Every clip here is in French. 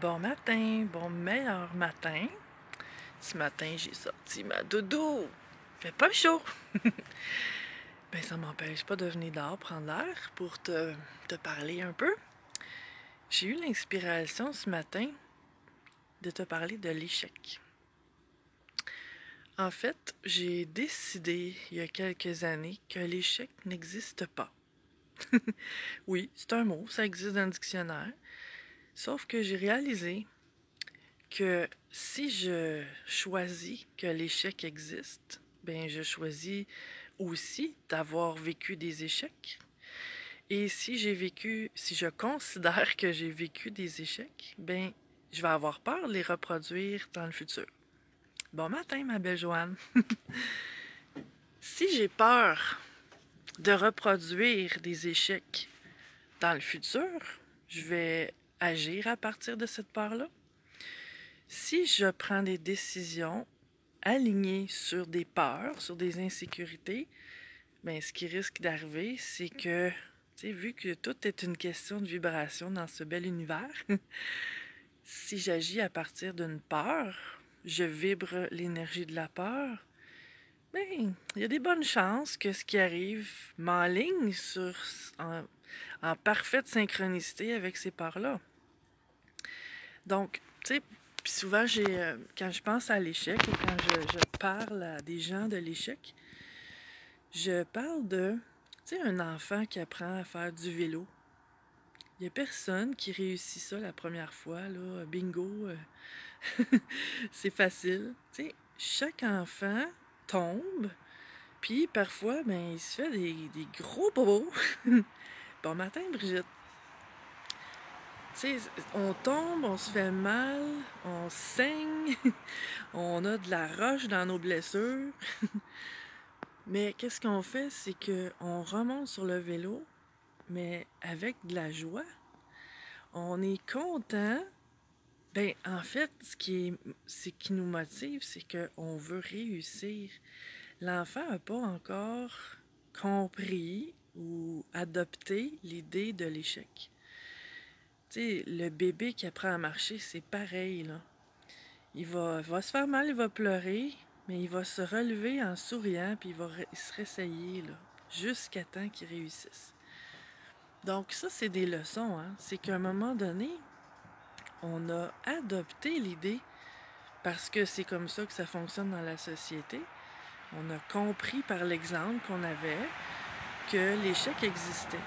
Bon matin, bon meilleur matin. Ce matin, j'ai sorti ma doudou. Fait pas chaud. Ben, ça m'empêche pas de venir dehors prendre l'air pour te parler un peu. J'ai eu l'inspiration ce matin de te parler de l'échec. En fait, j'ai décidé il y a quelques années que l'échec n'existe pas. Oui, c'est un mot, ça existe dans le dictionnaire. Sauf que j'ai réalisé que si je choisis que l'échec existe, ben je choisis aussi d'avoir vécu des échecs. Et si je considère que j'ai vécu des échecs, ben je vais avoir peur de les reproduire dans le futur. Bon matin, ma belle Joanne. Si j'ai peur de reproduire des échecs dans le futur, je vais agir à partir de cette peur-là. Si je prends des décisions alignées sur des peurs, sur des insécurités, bien, ce qui risque d'arriver, c'est que, tu sais, vu que tout est une question de vibration dans ce bel univers, si j'agis à partir d'une peur, je vibre l'énergie de la peur, bien, il y a des bonnes chances que ce qui arrive m'enligne en parfaite synchronicité avec ces peurs-là. Donc, tu sais, puis souvent, quand je pense à l'échec et quand je parle à des gens de l'échec, je parle de, tu sais, un enfant qui apprend à faire du vélo. Il n'y a personne qui réussit ça la première fois, là, bingo, c'est facile. Tu sais, chaque enfant tombe, puis parfois, ben, il se fait des gros bobos. Bon matin, Brigitte. Tu sais, on tombe, on se fait mal, on saigne, on a de la roche dans nos blessures. Mais qu'est-ce qu'on fait, c'est qu'on remonte sur le vélo, mais avec de la joie. On est content. Ben, en fait, ce qui nous motive, c'est qu'on veut réussir. L'enfant n'a pas encore compris ou adopté l'idée de l'échec. Tu sais, le bébé qui apprend à marcher, c'est pareil, là. Il va se faire mal, il va pleurer, mais il va se relever en souriant, puis il va se réessayer, là, jusqu'à temps qu'il réussisse. Donc ça, c'est des leçons, hein. C'est qu'à un moment donné, on a adopté l'idée, parce que c'est comme ça que ça fonctionne dans la société. On a compris par l'exemple qu'on avait que l'échec existait.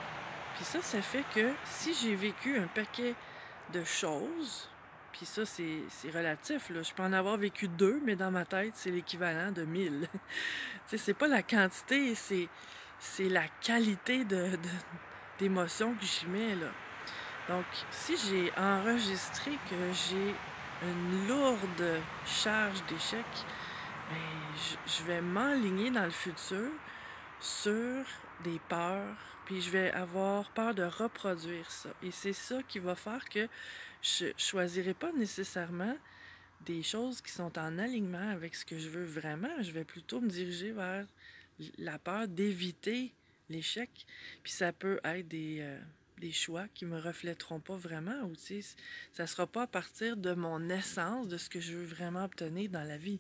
Puis ça fait que si j'ai vécu un paquet de choses, puis ça, c'est relatif, là. Je peux en avoir vécu 2, mais dans ma tête, c'est l'équivalent de 1000. Tu sais, c'est pas la quantité, c'est la qualité d'émotion que j'y mets, là. Donc, si j'ai enregistré que j'ai une lourde charge d'échecs, ben, je vais m'enligner dans le futur sur des peurs, puis je vais avoir peur de reproduire ça. Et c'est ça qui va faire que je choisirai pas nécessairement des choses qui sont en alignement avec ce que je veux vraiment. Je vais plutôt me diriger vers la peur d'éviter l'échec. Puis ça peut être des choix qui me reflèteront pas vraiment, ou tu sais, ça sera pas à partir de mon essence, de ce que je veux vraiment obtenir dans la vie.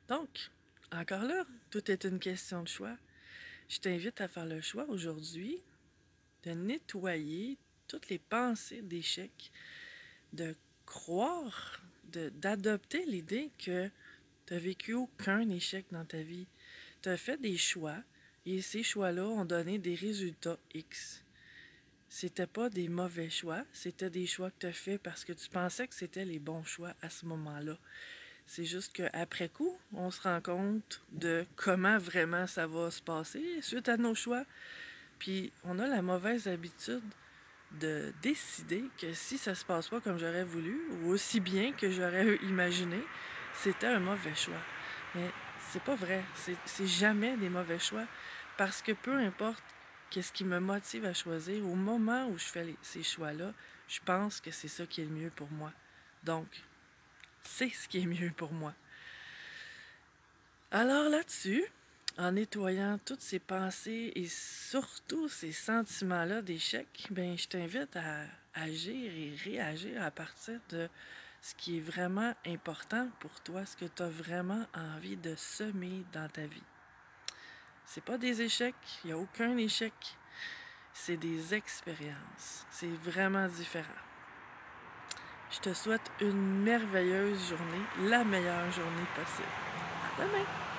Donc, encore là, tout est une question de choix. Je t'invite à faire le choix aujourd'hui de nettoyer toutes les pensées d'échec, de croire, d'adopter l'idée que tu n'as vécu aucun échec dans ta vie. Tu as fait des choix et ces choix-là ont donné des résultats X. C'était pas des mauvais choix, c'était des choix que tu as faits parce que tu pensais que c'était les bons choix à ce moment-là. C'est juste qu'après coup, on se rend compte de comment vraiment ça va se passer suite à nos choix. Puis on a la mauvaise habitude de décider que si ça se passe pas comme j'aurais voulu, ou aussi bien que j'aurais imaginé, c'était un mauvais choix. Mais c'est pas vrai. C'est jamais des mauvais choix. Parce que peu importe qu'est-ce qui me motive à choisir, au moment où je fais ces choix-là, je pense que c'est ça qui est le mieux pour moi. Donc, c'est ce qui est mieux pour moi. Alors là-dessus, en nettoyant toutes ces pensées et surtout ces sentiments-là d'échec, ben je t'invite agir et réagir à partir de ce qui est vraiment important pour toi, ce que tu as vraiment envie de semer dans ta vie. C'est pas des échecs, il n'y a aucun échec. C'est des expériences. C'est vraiment différent. Je te souhaite une merveilleuse journée, la meilleure journée possible. À demain!